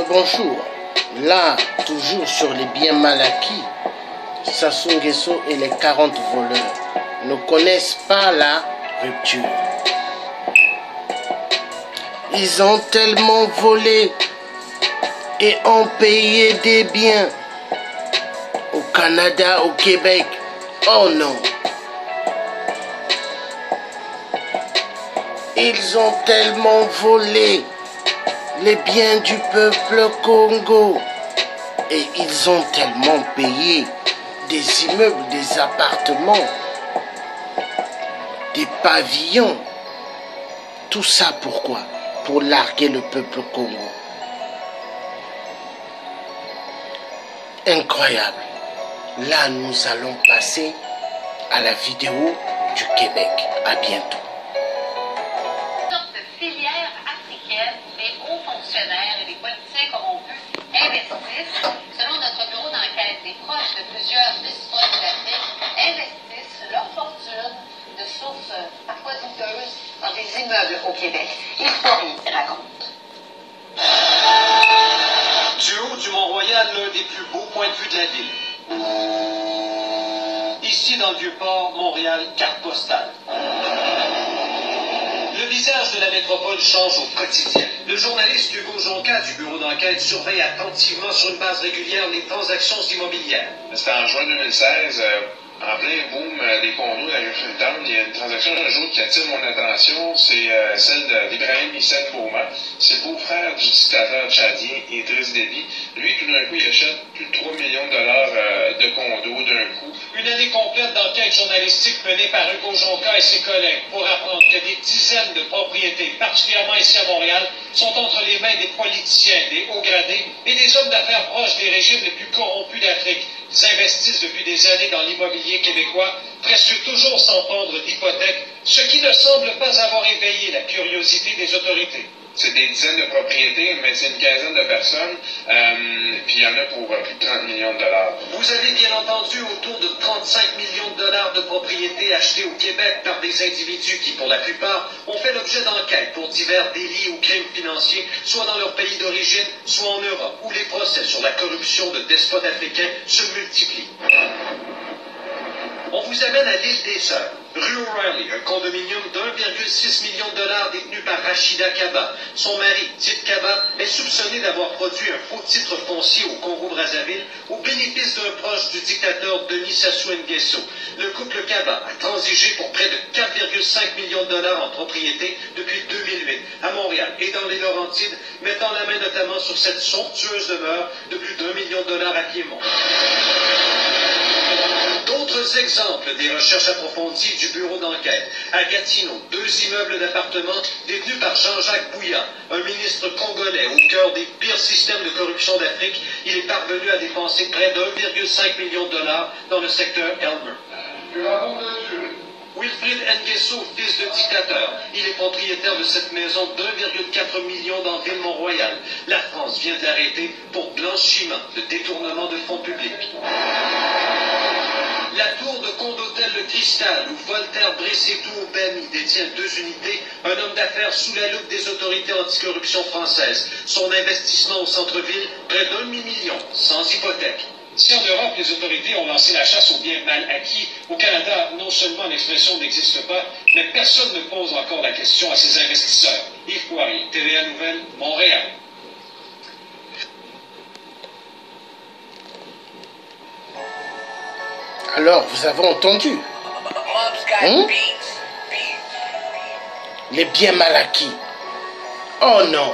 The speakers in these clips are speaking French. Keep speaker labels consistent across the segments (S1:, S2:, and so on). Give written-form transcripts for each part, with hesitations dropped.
S1: Bonjour. Là, toujours sur les biens mal acquis, Sassou Nguesso et les 40 voleurs ne connaissent pas la rupture. Ils ont tellement volé et ont payé des biens au Canada, au Québec. Oh non! Ils ont tellement volé les biens du peuple Congo et ils ont tellement payé des immeubles, des appartements, des pavillons. Tout ça pourquoi? Pour larguer le peuple Congo. Incroyable. Là, nous allons passer à la vidéo du Québec. À bientôt.
S2: Filières africaines, les hauts fonctionnaires et les politiciens corrompus investissent. Selon notre bureau d'enquête, des proches de plusieurs despotes d'Afrique investissent leur fortune de sources parfois douteuses dans des immeubles au Québec. Yves Poirier raconte.
S3: Du haut du Mont-Royal, l'un des plus beaux points de vue de la ville. Ici, dans le Vieux-Port, Montréal, carte postale. Le visage de la métropole change au quotidien. Le journaliste Hugo Jonca du bureau d'enquête surveille attentivement sur une base régulière les transactions immobilières.
S4: C'était en juin 2016, en plein boom des condos de la rue Freetown. Il y a une transaction un jour qui attire mon attention, c'est celle d'Ibrahim Hissène Bouma. C'est le beau-frère du dictateur tchadien Idriss Déby. Lui, tout d'un coup, il achète plus de 3 millions de dollars de condos d'un coup.
S3: Une année complète d'enquête journalistique menée par Hugo Jonca et ses collègues pour apprendre que des dizaines de propriétés, particulièrement ici à Montréal, sont entre les mains des politiciens, des hauts gradés et des hommes d'affaires proches des régimes les plus corrompus d'Afrique. Ils investissent depuis des années dans l'immobilier québécois, presque toujours sans prendre d'hypothèque, ce qui ne semble pas avoir éveillé la curiosité des autorités.
S4: C'est des dizaines de propriétés, mais c'est une quinzaine de personnes, puis il y en a pour plus de 30 millions de dollars.
S3: Vous avez bien entendu autour de 35 millions de dollars de propriétés achetées au Québec par des individus qui, pour la plupart, ont fait l'objet d'enquêtes pour divers délits ou crimes financiers, soit dans leur pays d'origine, soit en Europe, où les procès sur la corruption de despotes africains se multiplient. On vous amène à l'île des Sœurs, rue O'Reilly, un condominium d'1,6 million de dollars détenu par Rachida Kaba. Son mari, Tite Kaba, est soupçonné d'avoir produit un faux titre foncier au Congo-Brazzaville au bénéfice d'un proche du dictateur Denis Sassou Nguesso. Le couple Kaba a transigé pour près de 4,5 millions de dollars en propriété depuis 2008 à Montréal et dans les Laurentides, mettant la main notamment sur cette somptueuse demeure de plus d'1 million de dollars à Piémont. D'autres exemples des recherches approfondies du bureau d'enquête. À Gatineau, 2 immeubles d'appartements détenus par Jean-Jacques Bouillard, un ministre congolais au cœur des pires systèmes de corruption d'Afrique. Il est parvenu à dépenser près d'1,5 million de dollars dans le secteur Elmer. Wilfrid Nguesso, fils de dictateur, il est propriétaire de cette maison d'1,4 million dans Ville-Mont-Royal. La France vient de l'arrêter pour blanchiment de détournement de fonds publics. La tour de Condotel Le Cristal, où Voltaire Bressétou Bami détient 2 unités, un homme d'affaires sous la loupe des autorités anticorruption françaises. Son investissement au centre-ville, près d'1 demi-million, sans hypothèque. Si en Europe, les autorités ont lancé la chasse aux biens mal acquis, au Canada, non seulement l'expression n'existe pas, mais personne ne pose encore la question à ces investisseurs. Yves Poirier, TVA Nouvelle, Montréal.
S1: Alors, vous avez entendu les biens mal acquis. Oh non,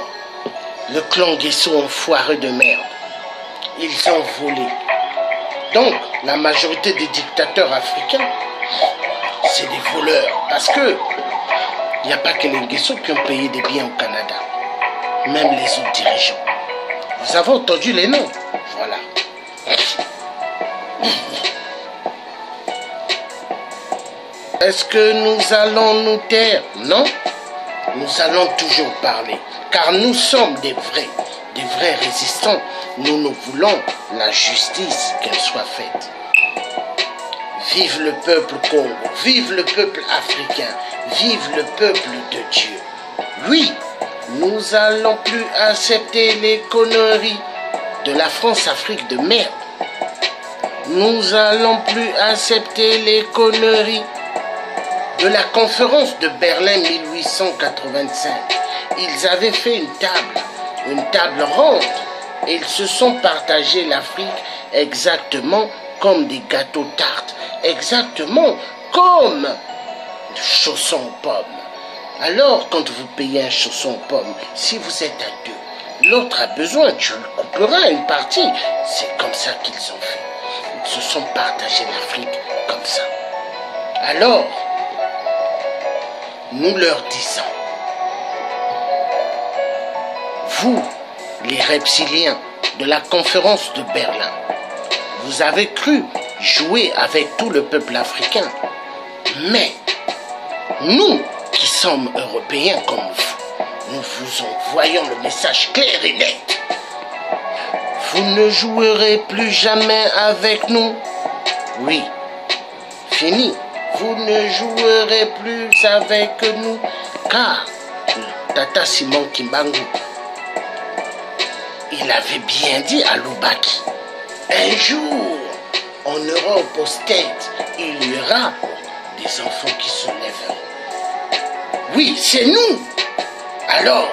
S1: le clan Nguesso enfoiré de merde. Ils ont volé. Donc, la majorité des dictateurs africains, c'est des voleurs. Parce que il n'y a pas que les Nguesso qui ont payé des biens au Canada. Même les autres dirigeants. Vous avez entendu les noms. Voilà. Est-ce que nous allons nous taire? Non. Nous allons toujours parler. Car nous sommes des vrais résistants. Nous voulons la justice, qu'elle soit faite. Vive le peuple Congo, vive le peuple africain, vive le peuple de Dieu. Oui, Nous allons plus accepter les conneries de la France-Afrique de merde. Nous allons plus accepter les conneries de la conférence de Berlin 1885. Ils avaient fait une table ronde, et ils se sont partagés l'Afrique exactement comme des gâteaux tartes, exactement comme chaussons aux pommes. Alors, quand vous payez un chausson aux pommes, si vous êtes à deux, l'autre a besoin, tu le couperas une partie. C'est comme ça qu'ils ont fait. Ils se sont partagés l'Afrique comme ça. Alors, nous leur disons, vous, les reptiliens de la conférence de Berlin, vous avez cru jouer avec tout le peuple africain, mais nous qui sommes européens comme vous, nous vous envoyons le message clair et net. Vous ne jouerez plus jamais avec nous. Oui, fini. Vous ne jouerez plus avec nous, car Tata Simon Kimbangu, il avait bien dit à Lubaki, un jour, en Europe, au States, il y aura des enfants qui se lèveront. Oui, c'est nous. Alors,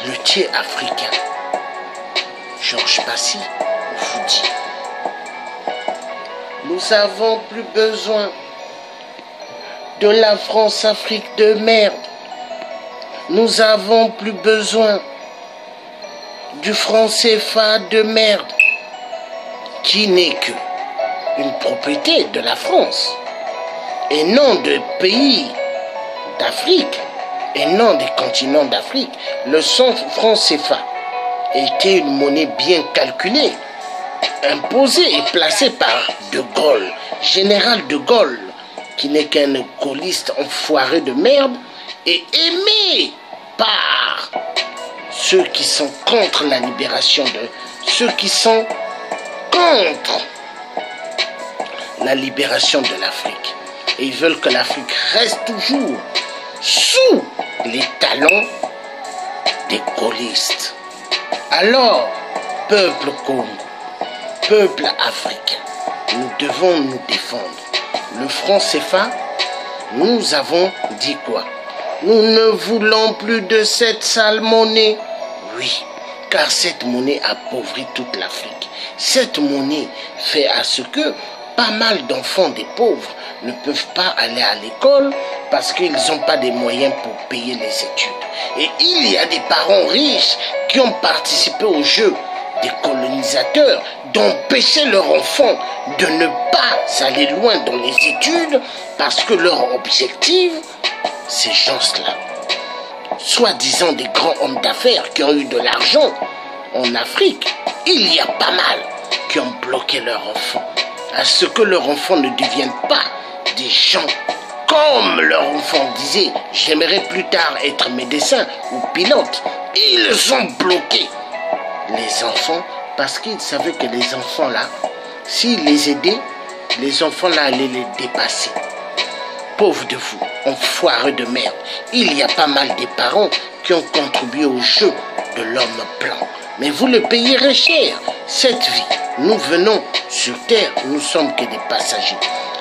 S1: le tiers africain, Georges Passy, vous dit, nous n'avons plus besoin de la France-Afrique de merde. Nous n'avons plus besoin du franc CFA de merde, qui n'est que une propriété de la France, et non de pays d'Afrique, et non des continents d'Afrique. Le franc CFA était une monnaie bien calculée, imposée et placée par De Gaulle, général De Gaulle, qui n'est qu'un gaulliste enfoiré de merde, et aimé par ceux qui sont contre la libération ceux qui sont contre la libération de l'Afrique. Et ils veulent que l'Afrique reste toujours sous les talons des gaullistes. Alors, peuple Congo, peuple africain, nous devons nous défendre. Le franc CFA, nous avons dit quoi? Nous ne voulons plus de cette sale monnaie. Oui, car cette monnaie appauvrit toute l'Afrique. Cette monnaie fait à ce que pas mal d'enfants des pauvres ne peuvent pas aller à l'école parce qu'ils n'ont pas des moyens pour payer les études. Et il y a des parents riches qui ont participé au jeu des colonisateurs d'empêcher leurs enfants de ne pas aller loin dans les études parce que leur objectif, ces gens-là, soi-disant des grands hommes d'affaires qui ont eu de l'argent en Afrique, il y a pas mal qui ont bloqué leurs enfants à ce que leurs enfants ne deviennent pas des gens comme leurs enfants disaient, j'aimerais plus tard être médecin ou pilote. Ils ont bloqué les enfants parce qu'ils savaient que les enfants là, s'ils les aidaient, les enfants là allaient les dépasser. Pauvres de vous, enfoirés de merde, il y a pas mal de parents qui ont contribué au jeu de l'homme blanc. Mais vous le payerez cher, cette vie. Nous venons sur terre, nous sommes que des passagers.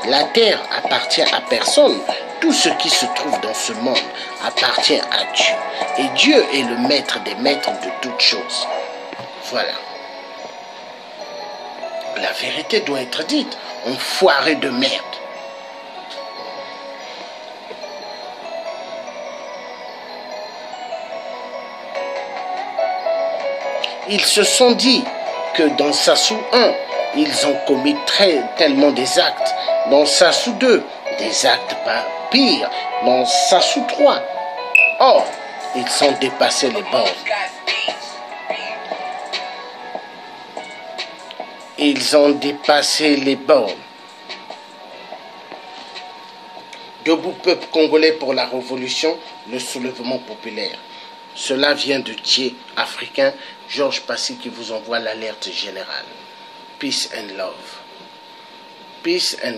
S1: La terre appartient à personne. Tout ce qui se trouve dans ce monde appartient à Dieu. Et Dieu est le maître des maîtres de toutes choses. Voilà. La vérité doit être dite, enfoirés de merde. Ils se sont dit que dans Sassou 1, ils ont commis tellement des actes. Dans Sassou 2, des actes pas pires. Dans Sassou 3, or, ils ont dépassé les bornes. Ils ont dépassé les bornes. Debout peuple congolais pour la révolution, le soulèvement populaire. Cela vient de Thiers africain, Georges Passy qui vous envoie l'alerte générale. Peace and love. Peace and